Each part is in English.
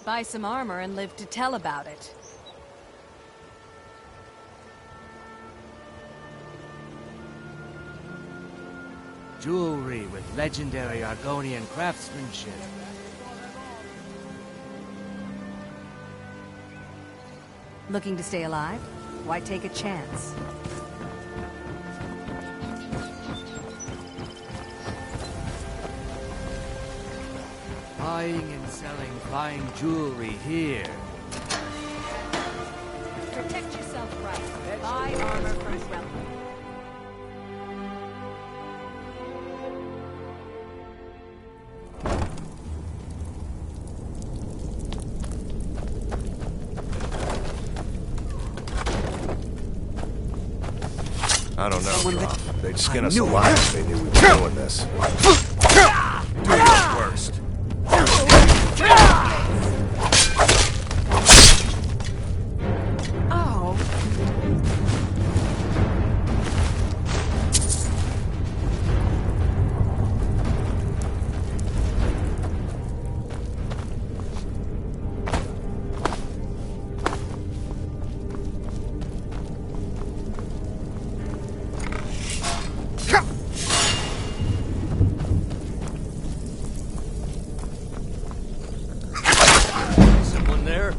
Buy some armor and live to tell about it. Jewelry with legendary Argonian craftsmanship. Looking to stay alive? Why take a chance? Buying and selling fine jewelry here. Protect yourself right. Buy armor from Zdravím. I don't know, Drop. They'd skin us alive if they knew we were doing this. Do your worst. Oh. Someone there?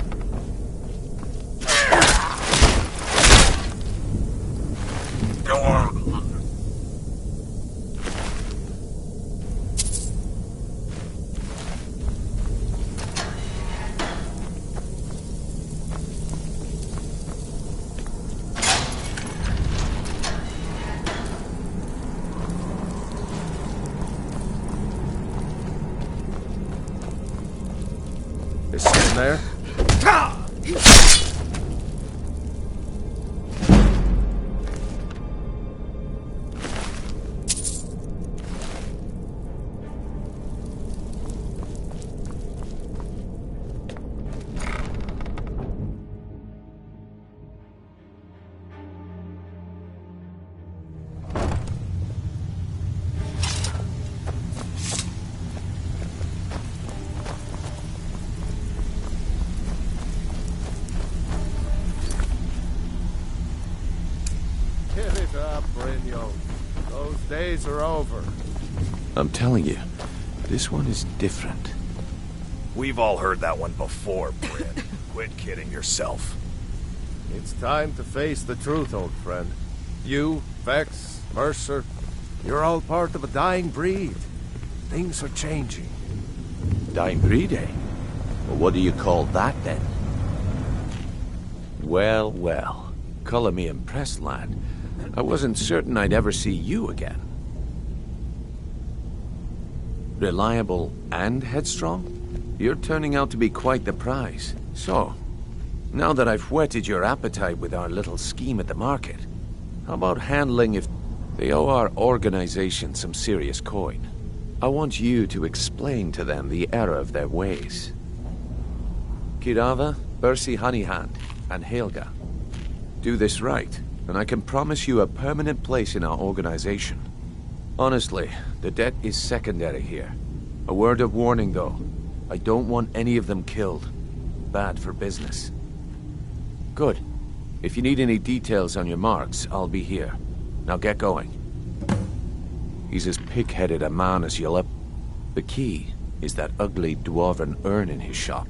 Is someone there? Give it up, Brynjo. Those days are over. I'm telling you, this one is different. We've all heard that one before, Bryn. Quit kidding yourself. It's time to face the truth, old friend. You, Vex, Mercer, you're all part of a dying breed. Things are changing. Dying breed, eh? Well, what do you call that, then? Well, well. Color me impressed, lad. I wasn't certain I'd ever see you again. Reliable and headstrong? You're turning out to be quite the prize. So, now that I've whetted your appetite with our little scheme at the market, how about handling if they owe our organization some serious coin? I want you to explain to them the error of their ways. Kirava, Bersi Honeyhand, and Helga. Do this right, and I can promise you a permanent place in our organization. Honestly, the debt is secondary here. A word of warning, though. I don't want any of them killed. Bad for business. Good. If you need any details on your marks, I'll be here. Now get going. He's as pig-headed a man as you'll ever... The key is that ugly dwarven urn in his shop.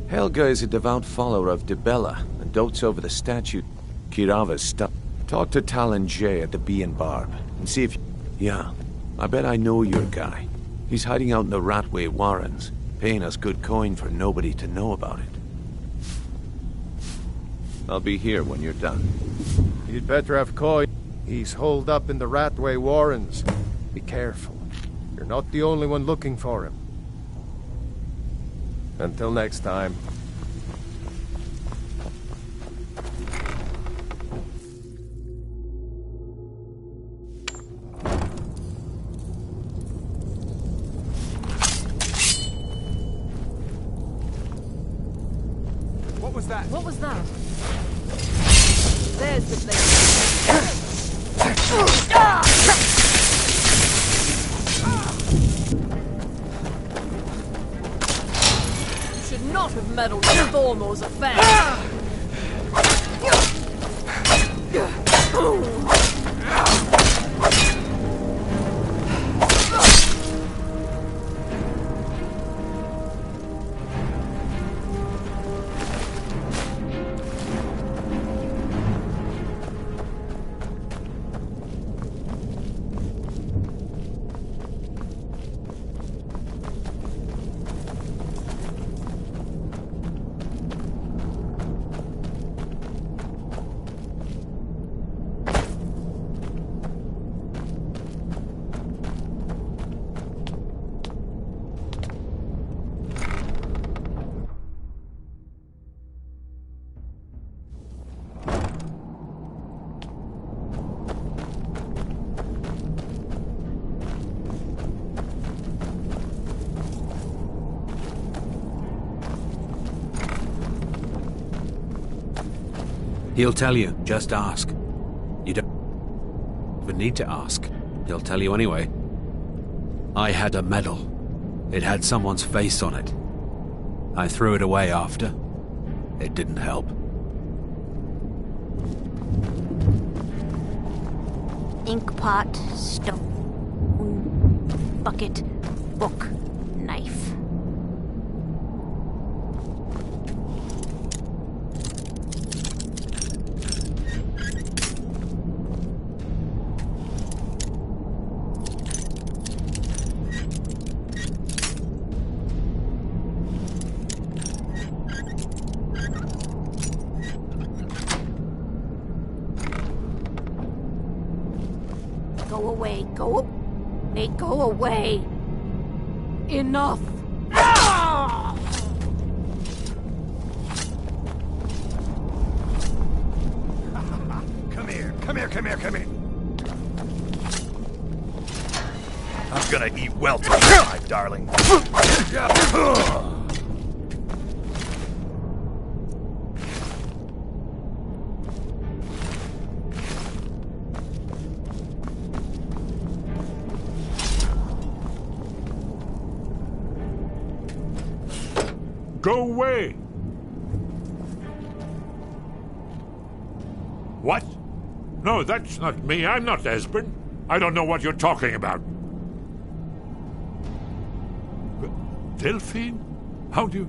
Helga is a devout follower of Dibella and dotes over the statue Kirava's stuff. Talk to Talon J at the Bee and Barb and see if... Yeah, I bet I know your guy. He's hiding out in the Ratway Warrens, paying us good coin for nobody to know about it. I'll be here when you're done. You'd better have coin. He's holed up in the Ratway Warrens. Be careful. You're not the only one looking for him. Until next time. What was that? What was that? There's the place. Should lot of metal to Thormore's affair. He'll tell you. Just ask. You don't even need to ask. He'll tell you anyway. I had a medal. It had someone's face on it. I threw it away after. It didn't help. Inkpot, stone, bucket, book, knife. Go away, go away. Enough. Come here. I'm gonna eat well tonight, darling. Go away! What? No, that's not me. I'm not Esbern. I don't know what you're talking about. Delphine? How do you...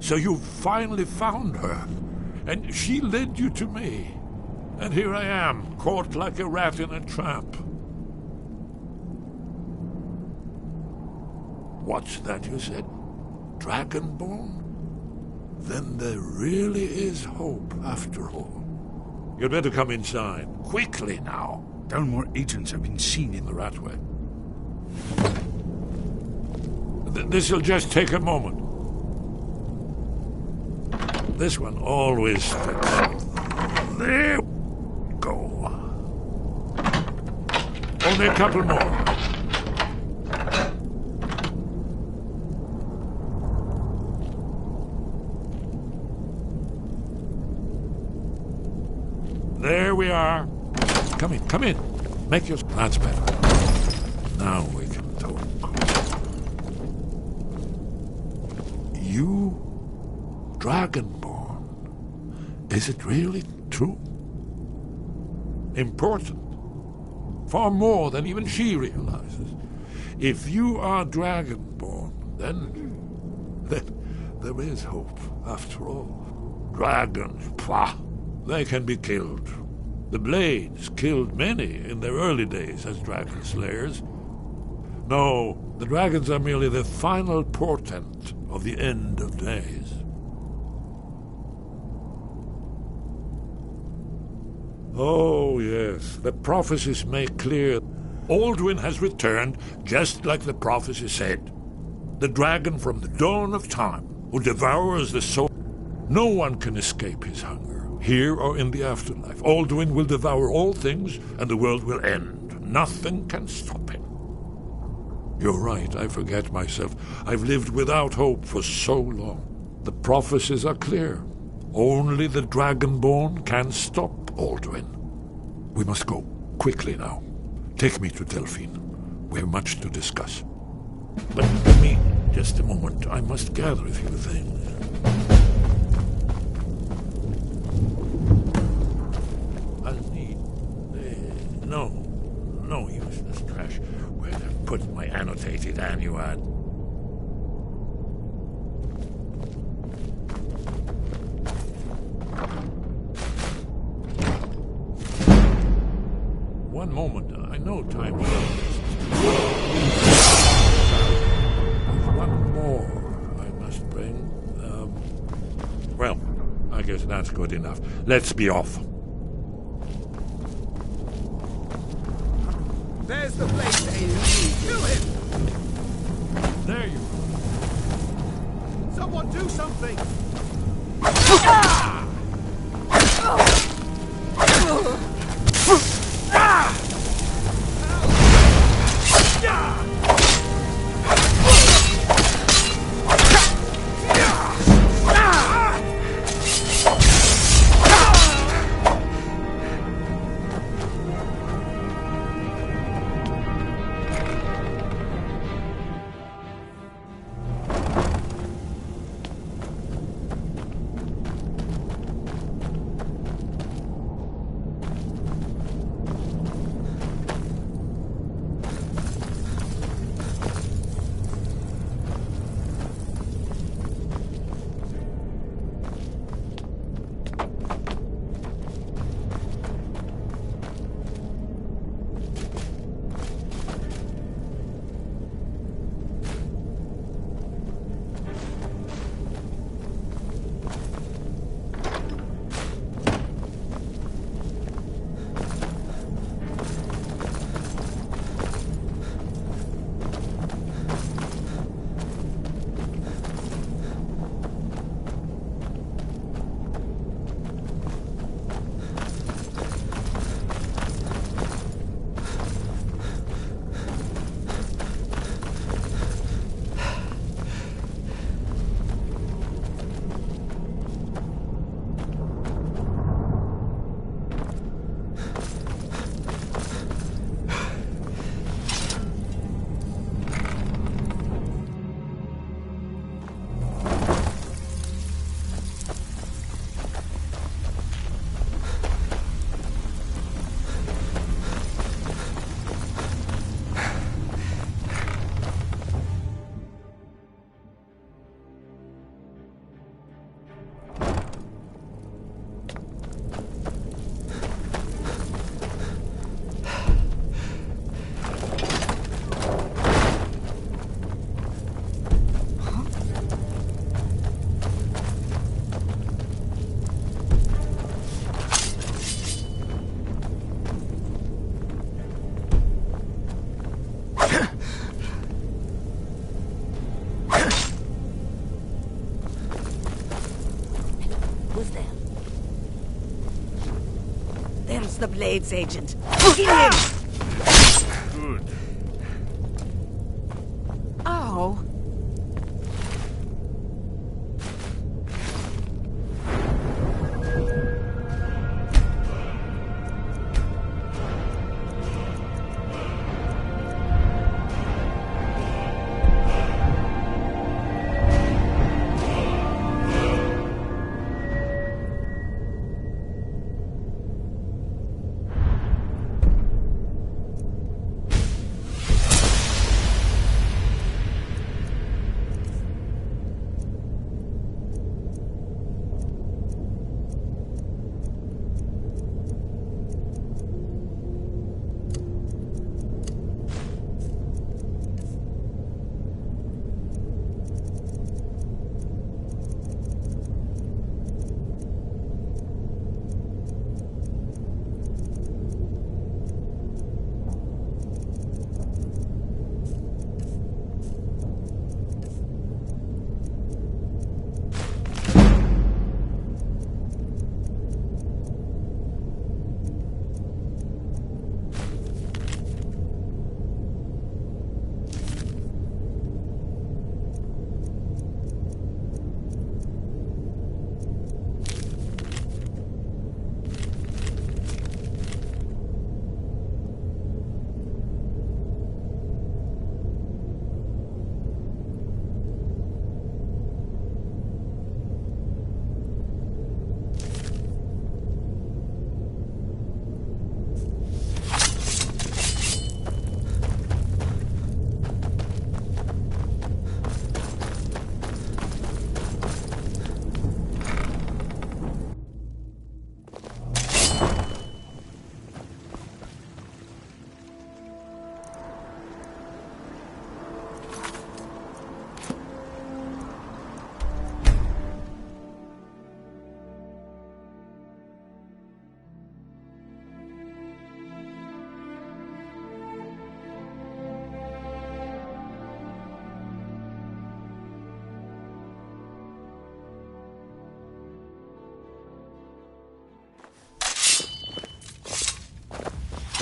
So you finally found her, and she led you to me. And here I am, caught like a rat in a trap. What's that you said? Dragonborn? Then there really is hope, after all. You'd better come inside. Quickly, now. Downmore agents have been seen in The Ratway. This'll just take a moment. This one always fits. There we go. Only a couple more. There we are. Come in. Make your... That's better. Now we can talk. You... Dragonborn. Is it really true? Important. Far more than even she realizes. If you are Dragonborn, then there is hope, after all. Dragons, pah! They can be killed. The Blades killed many in their early days as dragon slayers. No, the dragons are merely the final portent of the end of days. Oh, yes, the prophecies make clear Alduin has returned just like the prophecy said. The dragon from the dawn of time who devours the soul. No one can escape his hunger. Here or in the afterlife, Alduin will devour all things, and the world will end. Nothing can stop him. You're right, I forget myself. I've lived without hope for so long. The prophecies are clear. Only the Dragonborn can stop Alduin. We must go, quickly now. Take me to Delphine. We have much to discuss. But give me just a moment. moment, I must gather a few things. I'll need... no useless trash. Where I've put my annotated annuad. One moment, I know time will one more I must bring. Well, I guess that's good enough. Let's be off. There's the place to aim. Kill him! There you are. Someone do something! The Blades agent. Kill him! Good. Oh.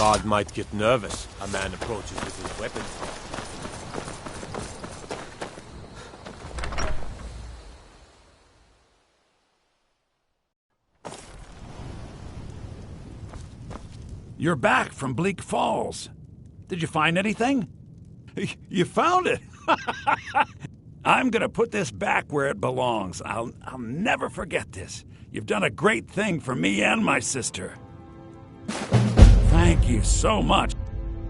God might get nervous. A man approaches with his weapons. You're back from Bleak Falls. Did you find anything? You found it! I'm gonna put this back where it belongs. I'll never forget this. You've done a great thing for me and my sister. Thank you so much.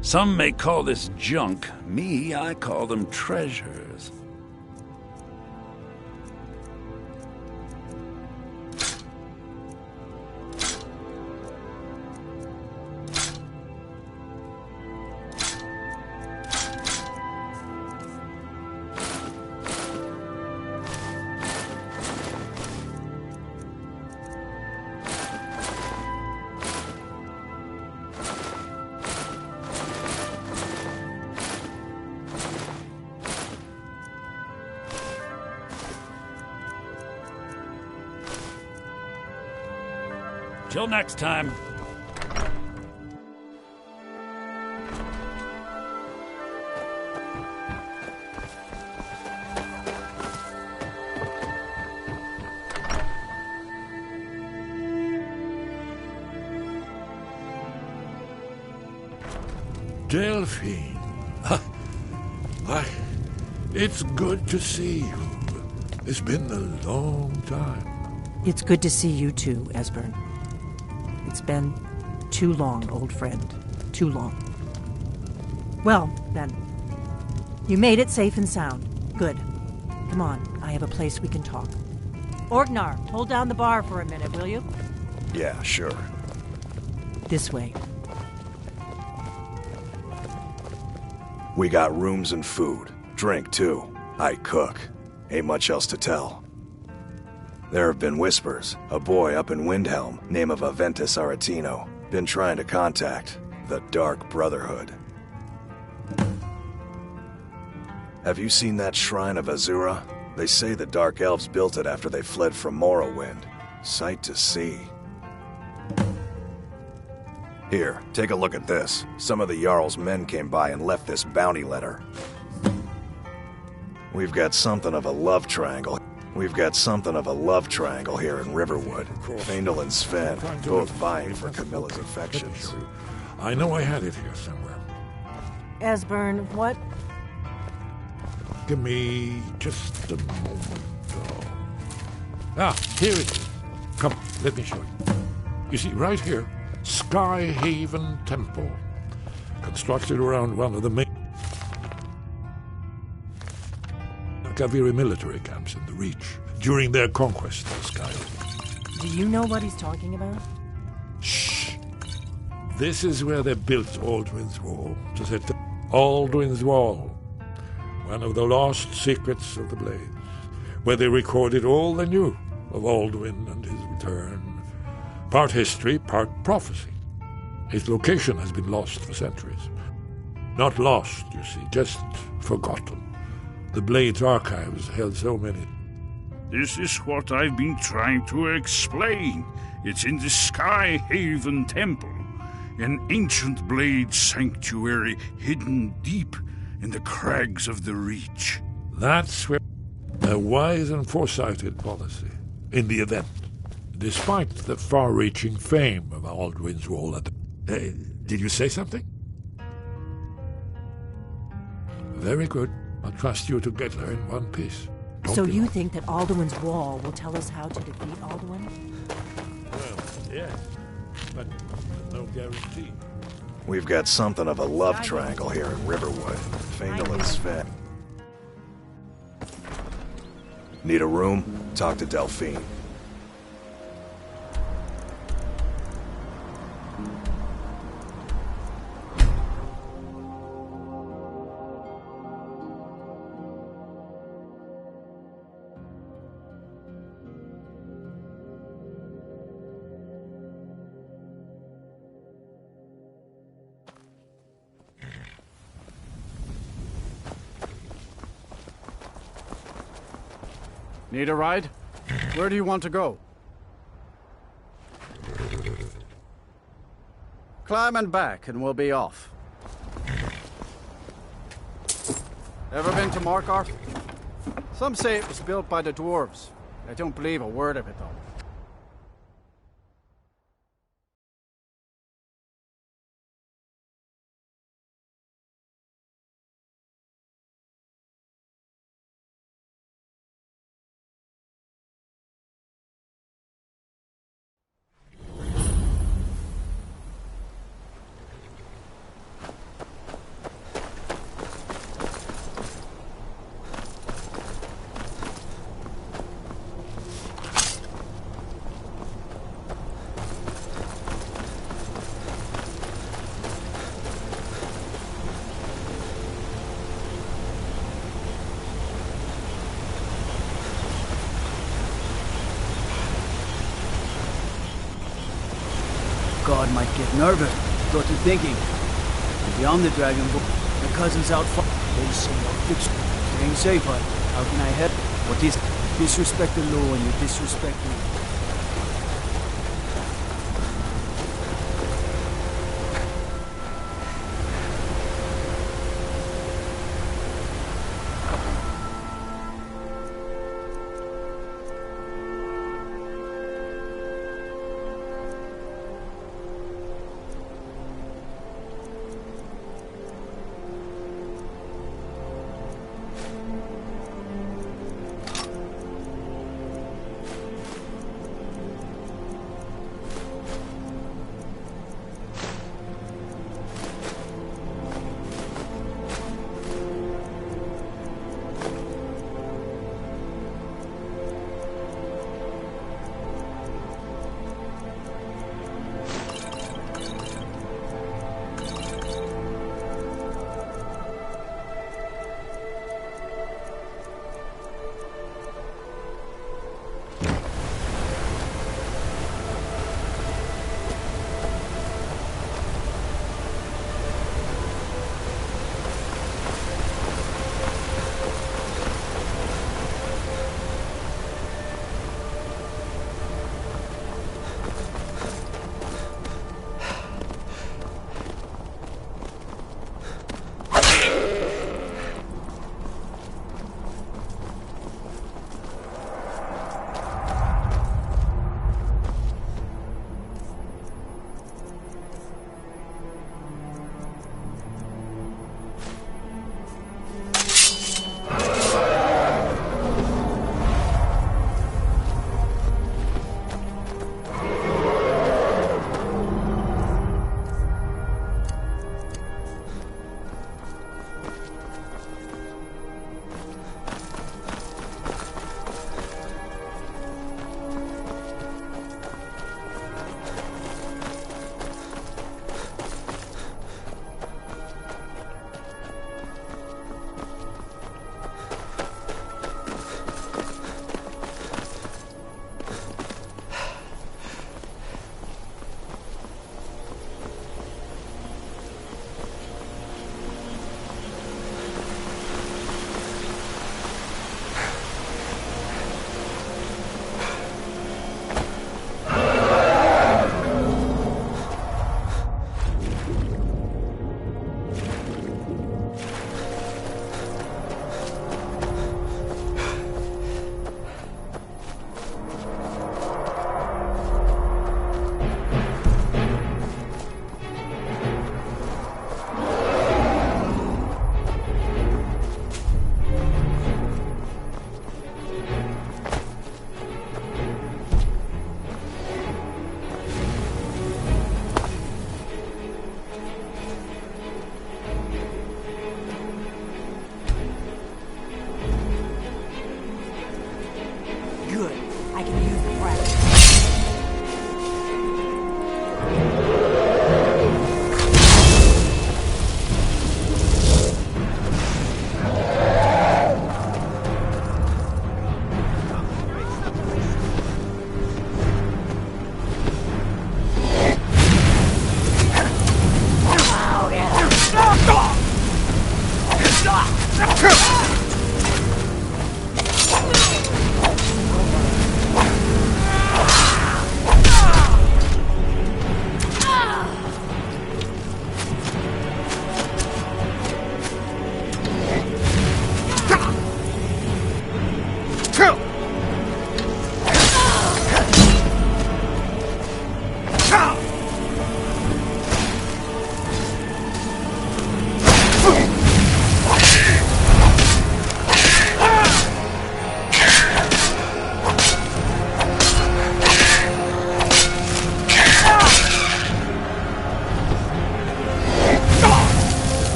Some may call this junk. Me, I call them treasures. Till next time. Delphine. Why, it's good to see you. It's been a long time. It's good to see you too, Esbern. It's been too long, old friend. Too long. Well, then. You made it safe and sound. Good. Come on, I have a place we can talk. Orgnar, hold down the bar for a minute, will you? Yeah, sure. This way. We got rooms and food. Drink, too. I cook. Ain't much else to tell. There have been whispers. A boy up in Windhelm, name of Aventus Aretino, been trying to contact the Dark Brotherhood. Have you seen that shrine of Azura? They say the Dark Elves built it after they fled from Morrowind. Sight to see. Here, take a look at this. Some of the Jarl's men came by and left this bounty letter. We've got something of a love triangle. We've got something of a love triangle here in Riverwood. Faendal and Sven, both vying for Camilla's affections. I know I had it here somewhere. Esbern, what? Give me just a moment. Ah, here it is. Come, let me show you. You see, right here, Skyhaven Temple. Constructed around one of the main Kaviri military camps in the Reach during their conquest of Skyrim. Do you know what he's talking about? Shh! This is where they built Alduin's Wall, to set the Alduin's Wall, one of the lost secrets of the Blades, where they recorded all they knew of Alduin and his return. Part history, part prophecy. His location has been lost for centuries. Not lost, you see, just forgotten. The Blades archives held so many. This is what I've been trying to explain. It's in the Skyhaven Temple, an ancient Blade sanctuary hidden deep in the crags of the Reach. That's where a wise and foresighted policy in the event, despite the far-reaching fame of Alduin's Wall. Did you say something? Very good. I'll trust you to get her in one piece. So you think that Alduin's Wall will tell us how to defeat Alduin? Well, yes, but no guarantee. We've got something of a love triangle here in Riverwood. Faendal and Sven. Need a room? Talk to Delphine. Need a ride? Where do you want to go? Climb and back, and we'll be off. Ever been to Markarth? Some say it was built by the dwarves. I don't believe a word of it, though. God might get nervous. What you thinking? Beyond the dragon book, my cousin's out far. They say you're fixed. Staying safe, but how can I help? What is disrespect the law and you disrespect me?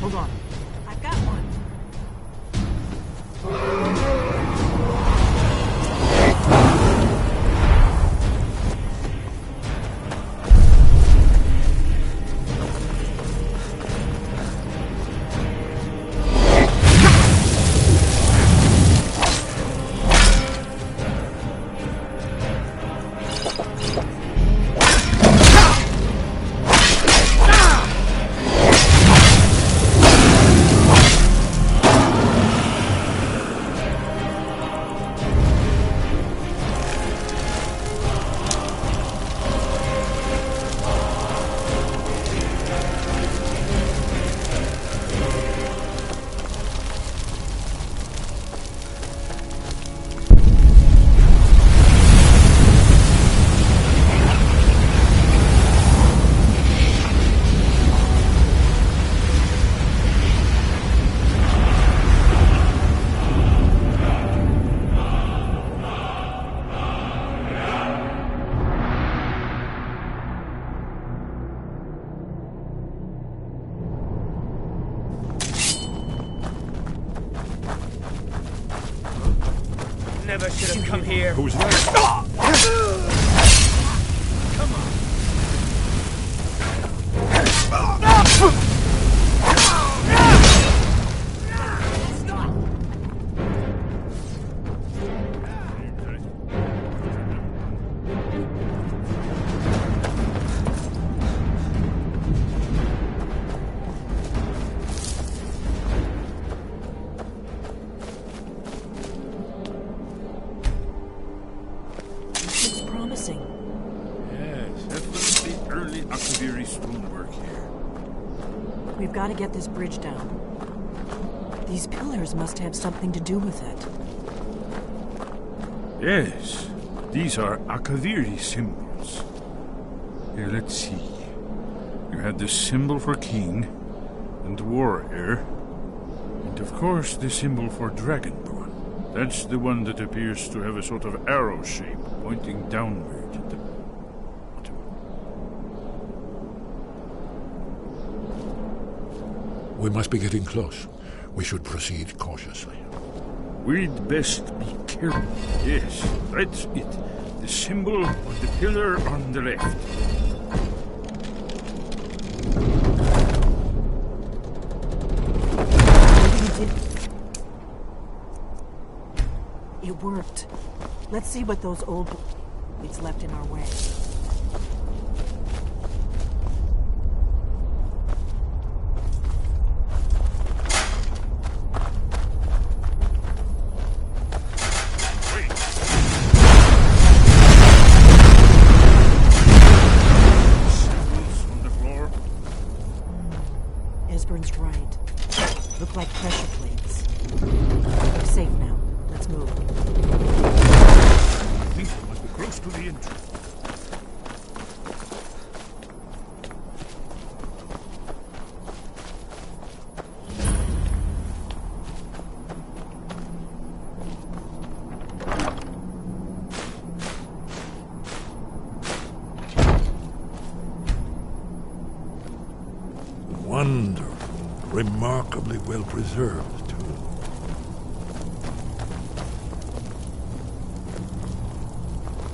Hold on. I've got one. Never should have come here. Who's that? Come on. We've got to get this bridge down. These pillars must have something to do with it. Yes, these are Akaviri symbols. Here, let's see. You had the symbol for king and warrior, and of course the symbol for dragonborn. That's the one that appears to have a sort of arrow shape pointing downward at the bottom. We must be getting close. We should proceed cautiously. We'd best be careful. Yes, that's it. The symbol on the pillar on the left. It worked. Let's see what those old blades left in our way. Esbern's right. Look like pressure plates. We're safe now. Let's move. I think we must be close to the entrance. Wonderful. Remarkably well preserved, too.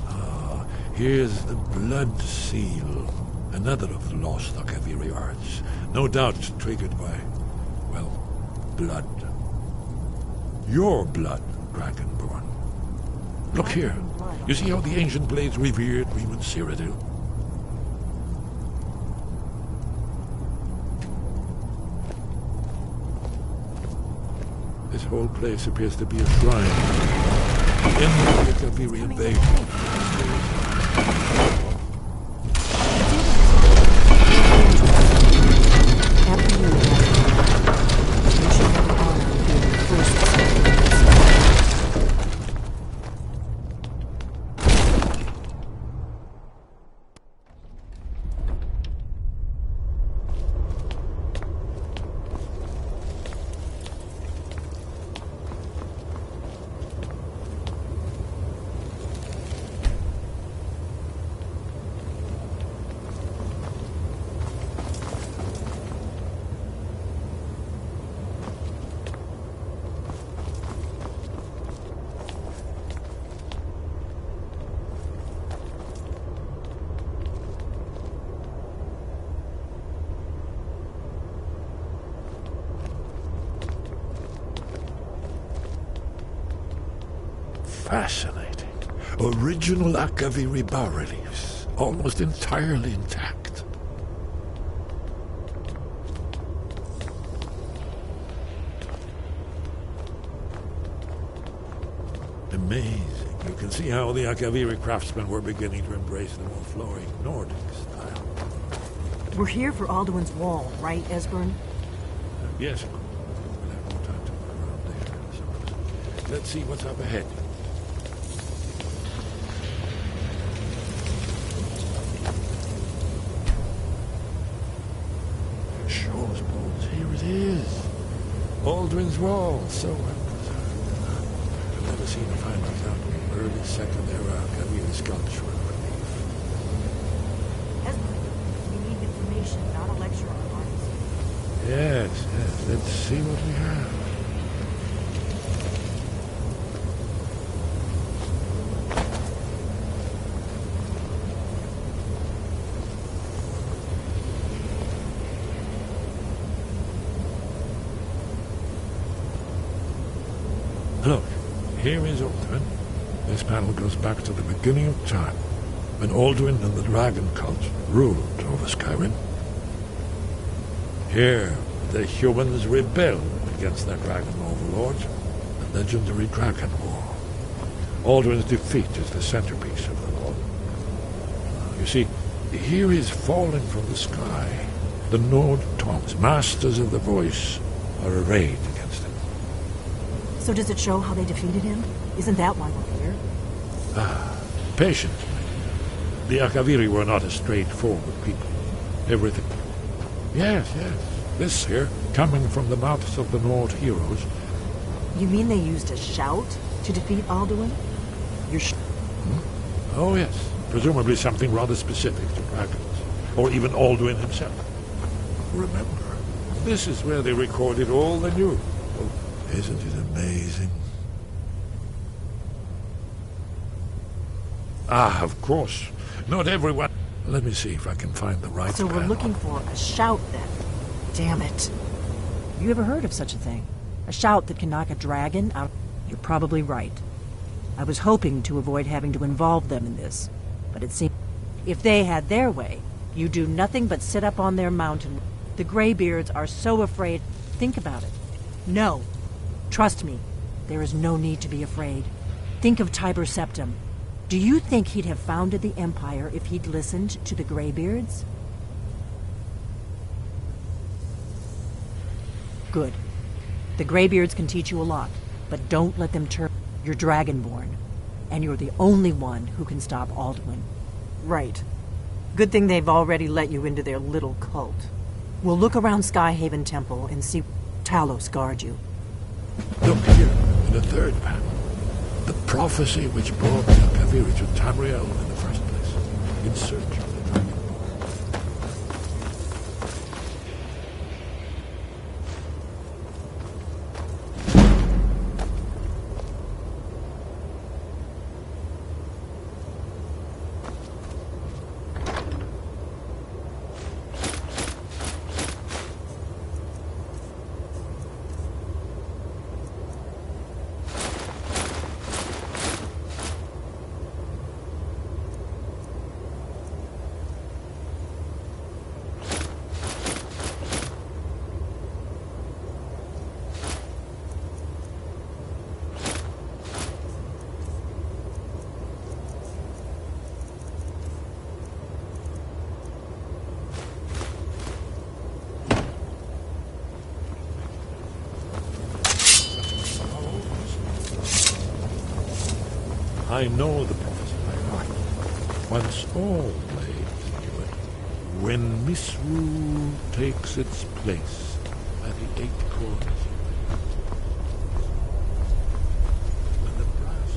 Ah, here's the blood seal. Another of the lost Akaviri arts. No doubt triggered by, well, blood. Your blood, Dragonborn. Look here. You see how the ancient blades revered Riemann Cyrodiil? This whole place appears to be a shrine. In the Akaviri invasion. fascinating. Original Akaviri bas-reliefs, almost entirely intact. Amazing. You can see how the Akaviri craftsmen were beginning to embrace the more flowing Nordic style. We're here for Alduin's wall, right, Esbern? Yes, of course. We'll have more time to look around later, I suppose. Let's see what's up ahead. Shaw's bones, here it is. Alduin's wall, so well preserved. I've never seen a finer example of early Second Era Akaviri sculpture and relief. Esbern, we need information, not a lecture on art. Yes, let's see what we have. Look, here is Alduin. This panel goes back to the beginning of time, when Alduin and the dragon cult ruled over Skyrim. Here, the humans rebelled against their dragon overlords, the legendary Dragon War. Alduin's defeat is the centerpiece of the law. You see, here is falling from the sky. The Nord Tongs, masters of the voice, are arrayed against him. So does it show how they defeated him? Isn't that why we're here? Patience, my dear. The Akaviri were not a straightforward people. Everything... Yes. This here, coming from the mouths of the Nord heroes. You mean they used a shout to defeat Alduin? Oh, yes. Presumably something rather specific to dragons. Or even Alduin himself. Remember, this is where they recorded all they knew. Oh, isn't it amazing? Of course. Not everyone... Let me see if I can find the right So we're panel. looking for a shout, then. Damn it. Have you ever heard of such a thing? A shout that can knock a dragon out? You're probably right. I was hoping to avoid having to involve them in this, but it seems... If they had their way, you do nothing but sit up on their mountain. The Greybeards are so afraid. Think about it. No. Trust me. There is no need to be afraid. Think of Tiber Septim. Do you think he'd have founded the Empire if he'd listened to the Greybeards? Good. The Greybeards can teach you a lot, but don't let them turn. You're Dragonborn, and you're the only one who can stop Alduin. Right. Good thing they've already let you into their little cult. We'll look around Skyhaven Temple and see Talos guard you. Look here, in the third panel. The prophecy which brought the Akaviri to Tamriel in the first place, in search of the dragon. I know the prophecy by heart. Once all blades knew it. When Misrule takes its place by the 8 corners of the earth, when the brass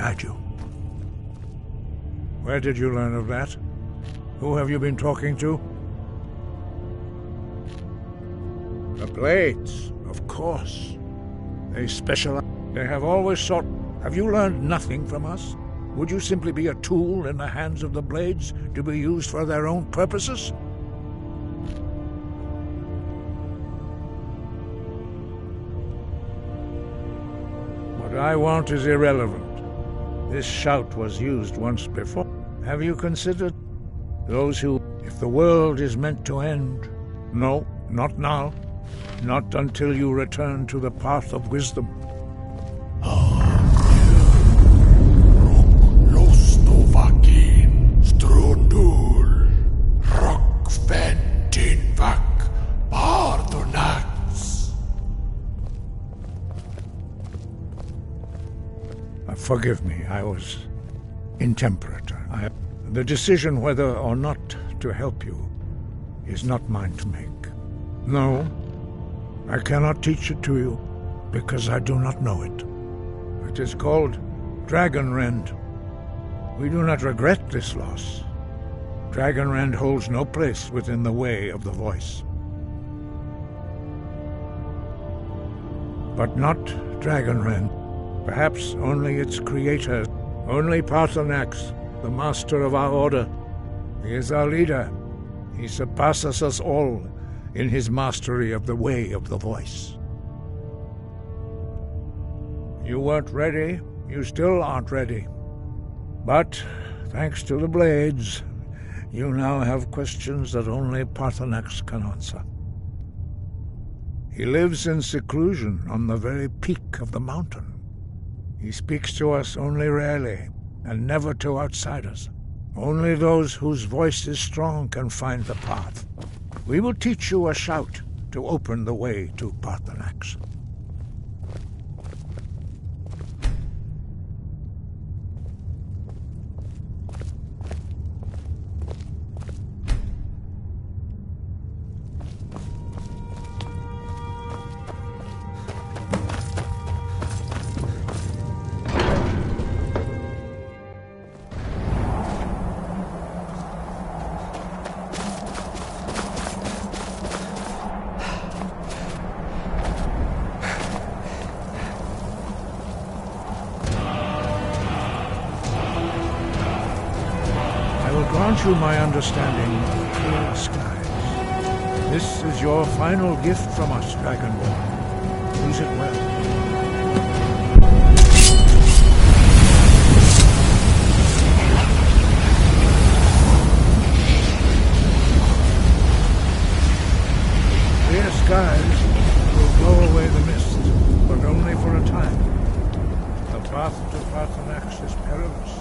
guide you. Where did you learn of that? Who have you been talking to? The Blades, of course. They specialize. They have always sought. Have you learned nothing from us? Would you simply be a tool in the hands of the Blades to be used for their own purposes? What I want is irrelevant. This shout was used once before. Have you considered those who, if the world is meant to end? No, not now. Not until you return to the path of wisdom. Forgive me, I was intemperate. The decision whether or not to help you is not mine to make. No, I cannot teach it to you, because I do not know it. It is called Dragonrend. We do not regret this loss. Dragonrend holds no place within the way of the voice. But not Dragonrend. Perhaps only its creator, only Paarthurnax, the master of our order. He is our leader. He surpasses us all in his mastery of the way of the voice. You weren't ready. You still aren't ready. But, thanks to the Blades, you now have questions that only Paarthurnax can answer. He lives in seclusion on the very peak of the mountain. He speaks to us only rarely, and never to outsiders. Only those whose voice is strong can find the path. We will teach you a shout to open the way to Paarthurnax. Grant you my understanding of clear skies. This is your final gift from us, Dragonborn. Use it well. Clear skies will blow away the mist, but only for a time. The path to Paarthurnax is perilous.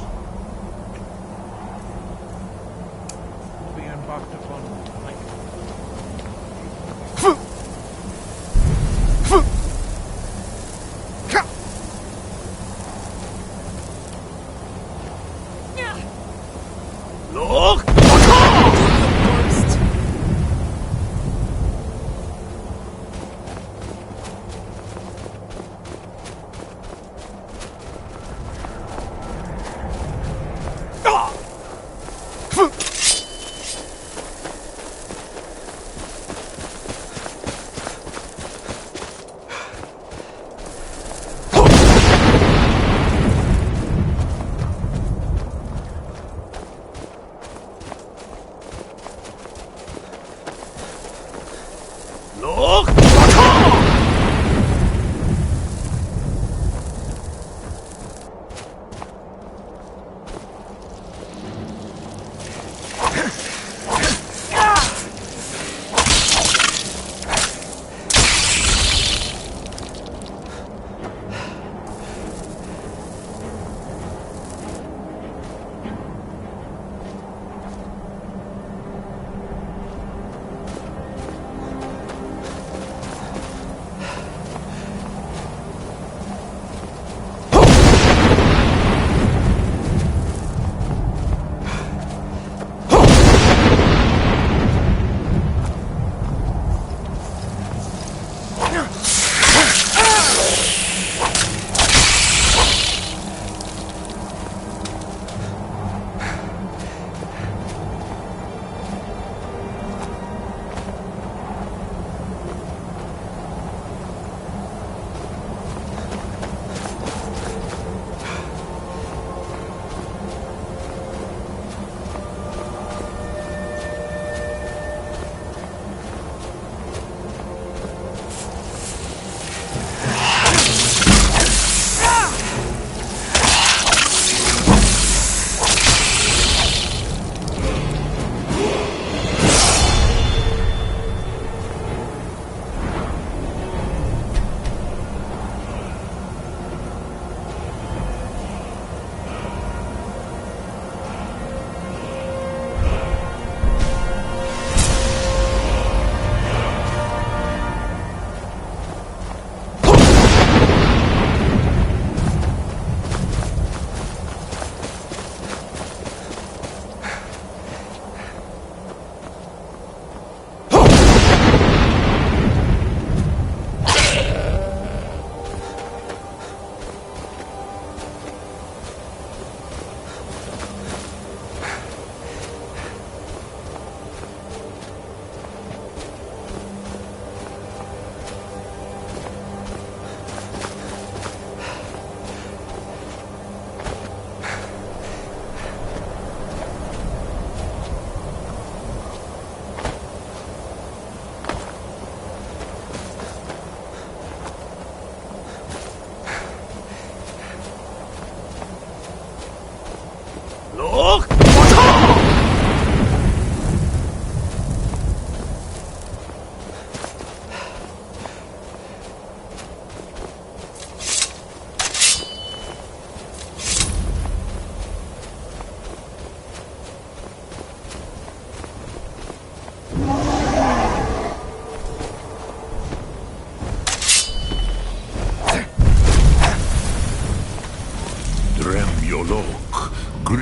Embarked upon tonight. Look!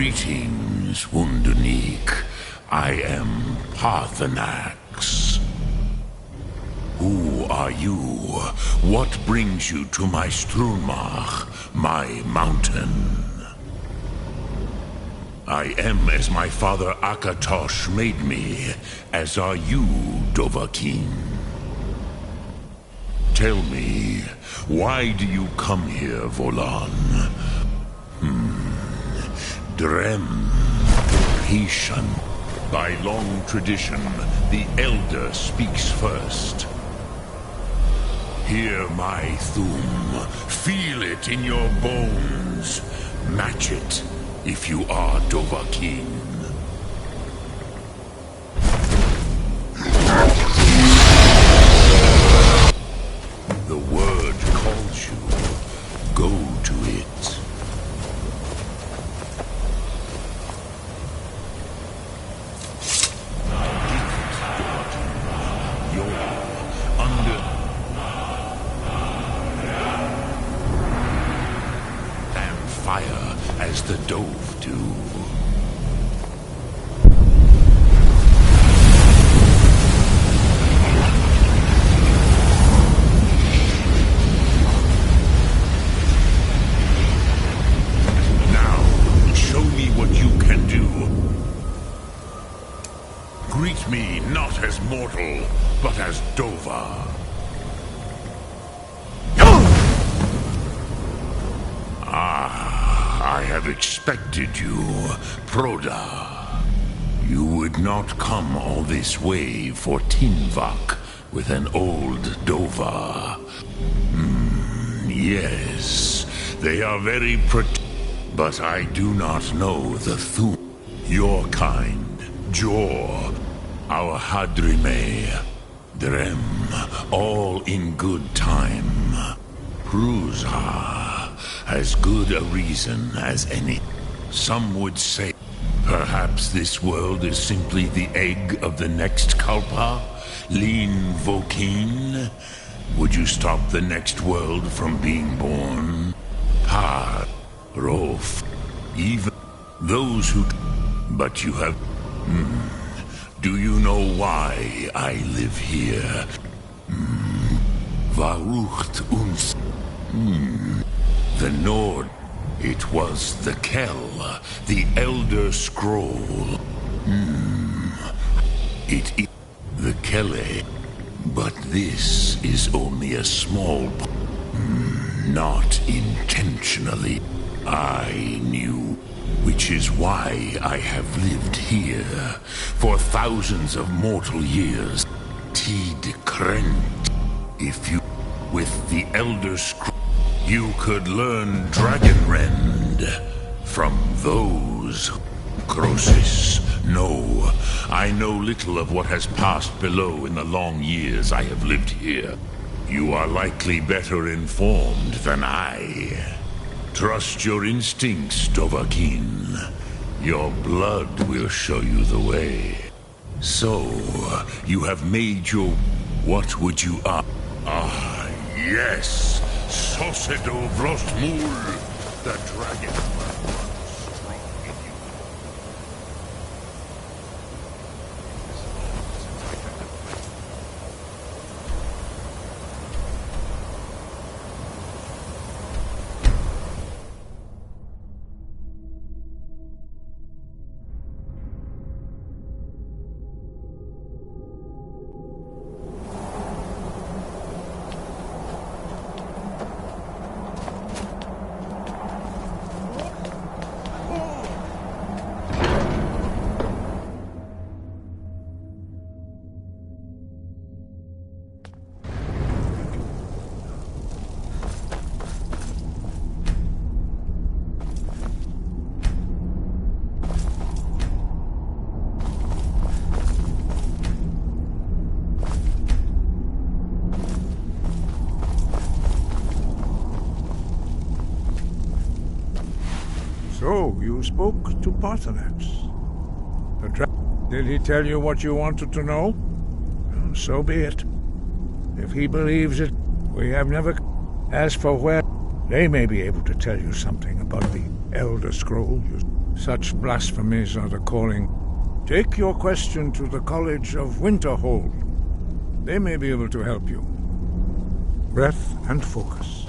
Greetings, Wunderneek. I am Parthenax. Who are you? What brings you to my Strunmach, my mountain? I am as my father Akatosh made me, as are you, Dovahkiin. Tell me, why do you come here, Volan? Drem, Hishan. By long tradition, the Elder speaks first. Hear my Thum. Feel it in your bones. Match it if you are Dovahkiin. The word calls you. Go to it. As the Dove do. Now, show me what you can do. Greet me not as mortal, but as Dova. I have expected you, Proda. You would not come all this way for Tinvak with an old Dova. Yes, they are very but I do not know the Thum. Your kind, Jor, our Hadrime, Drem, all in good time. Pruzha. As good a reason as any. Some would say, perhaps this world is simply the egg of the next Kalpa, Lean Vokeen. Would you stop the next world from being born? Par, Rof, even those who... But you have... Do you know why I live here? Varucht uns... The Nord, it was the Kell, the Elder Scroll. It is the Kelle, but this is only a small not intentionally. I knew, which is why I have lived here for thousands of mortal years. Tid Krent, if you, with the Elder Scroll, you could learn Dragonrend from those. Crosis, no. I know little of what has passed below in the long years I have lived here. You are likely better informed than I. Trust your instincts, Dovahkiin. Your blood will show you the way. So, you have made your... What would you... Ah, yes! Sosedo Vrostmul, the dragon. So, you spoke to Parthenax. Did he tell you what you wanted to know? Well, so be it. If he believes it, we have never... As for where... They may be able to tell you something about the Elder Scroll. Such blasphemies are the calling. Take your question to the College of Winterhold. They may be able to help you. Breath and focus.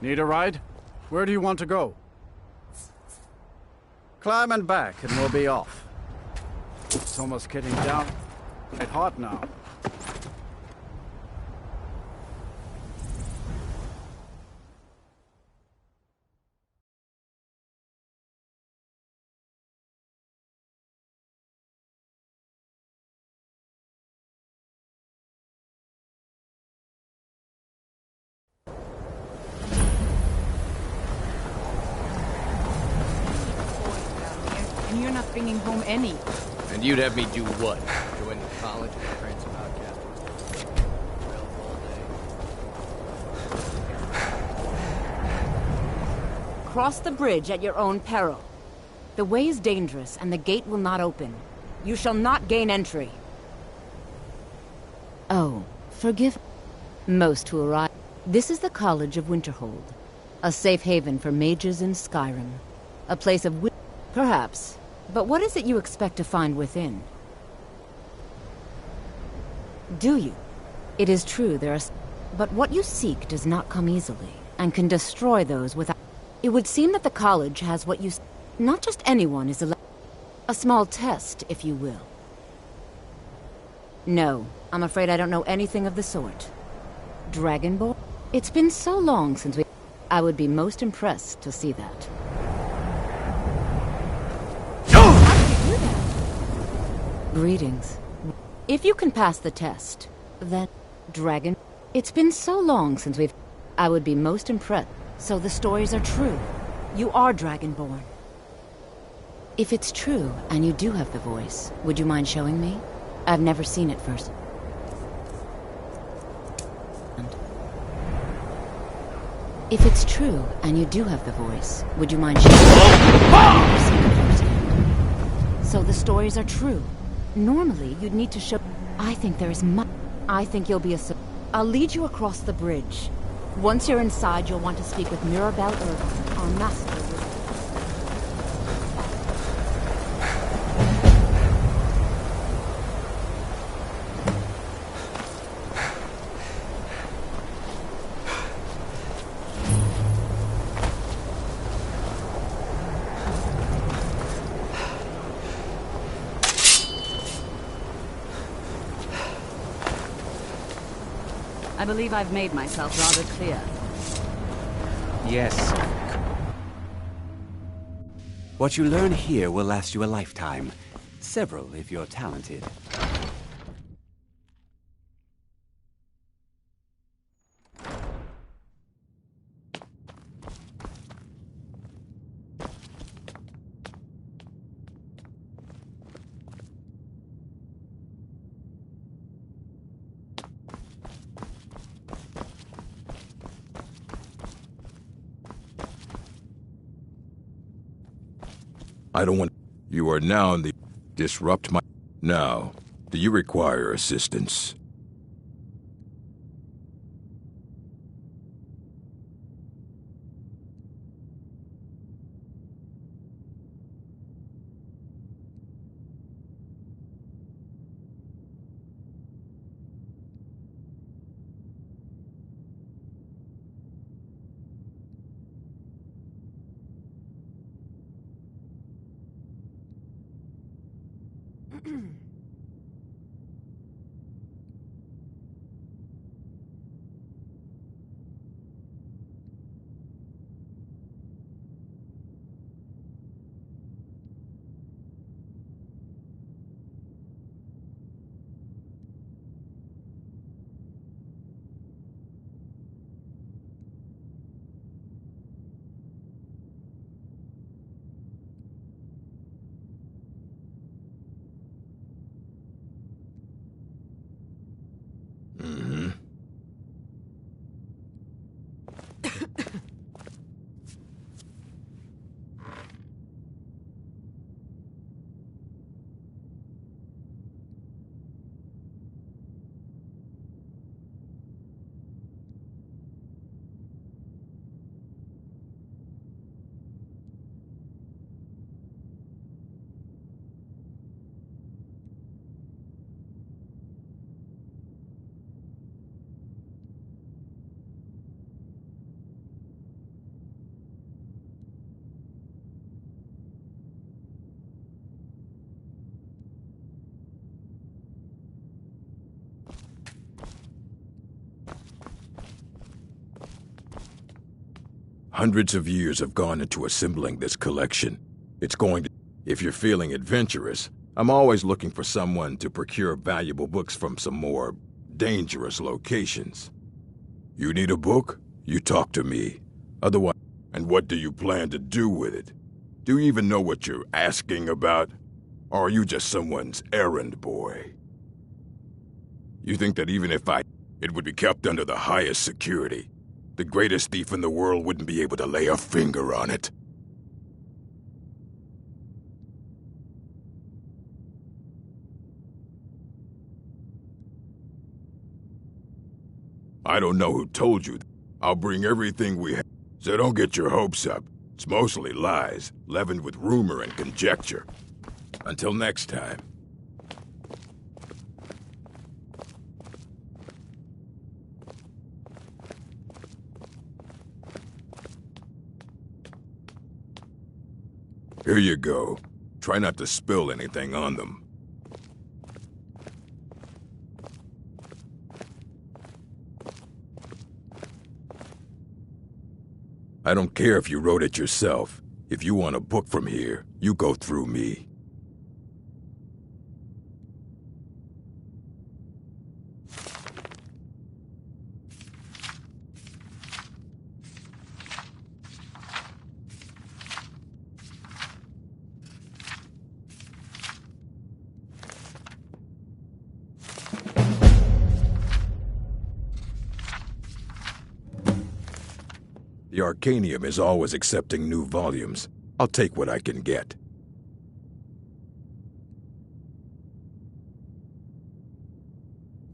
Need a ride? Where do you want to go? Climb and back and we'll be off. It's almost getting down. It's hot now. And you're not bringing home any. And you'd have me do what? Join the college and pranks about outcasts? All day. Cross the bridge at your own peril. The way is dangerous, and the gate will not open. You shall not gain entry. Oh, forgive most who arrive. This is the College of Winterhold, a safe haven for mages in Skyrim. A place of perhaps. But what is it you expect to find within? Do you? It is true there are... But what you seek does not come easily, and can destroy those without... It would seem that the college has what you... Not just anyone is allowed... A small test, if you will. No, I'm afraid I don't know anything of the sort. Dragonborn? It's been so long since we... I would be most impressed to see that. Greetings. If you can pass the test, then... Dragon... It's been so long since we've... I would be most impressed. So the stories are true. You are Dragonborn. If it's true, and you do have the voice, would you mind showing me? I've never seen it first. If it's true, and you do have the voice, would you mind showing me? I've never seen it firsthand. So the stories are true. Normally, you'd need to show... I think there is much... I think you'll be a... I'll lead you across the bridge. Once you're inside, you'll want to speak with Mirabelle Irvine, our master. I believe I've made myself rather clear. Yes. What you learn here will last you a lifetime. Several, if you're talented. I don't want... You are now in the... Disrupt my... Now, do you require assistance? Hundreds of years have gone into assembling this collection. It's going to... If you're feeling adventurous, I'm always looking for someone to procure valuable books from some more dangerous locations. You need a book? You talk to me. Otherwise... And what do you plan to do with it? Do you even know what you're asking about? Or are you just someone's errand boy? You think that even if it would be kept under the highest security, the greatest thief in the world wouldn't be able to lay a finger on it? I don't know who told you. I'll bring everything we have, so don't get your hopes up. It's mostly lies, leavened with rumor and conjecture. Until next time. Here you go. Try not to spill anything on them. I don't care if you wrote it yourself. If you want a book from here, you go through me. The Arcanium is always accepting new volumes. I'll take what I can get.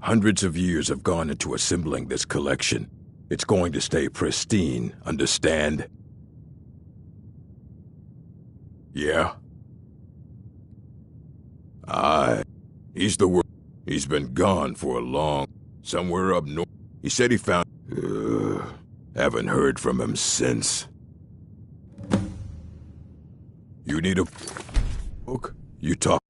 Hundreds of years have gone into assembling this collection. It's going to stay pristine, understand? Yeah? Aye. He's the worst. He's been gone for a long... Somewhere up north. He said he found... Haven't heard from him since. You need a book? You talk...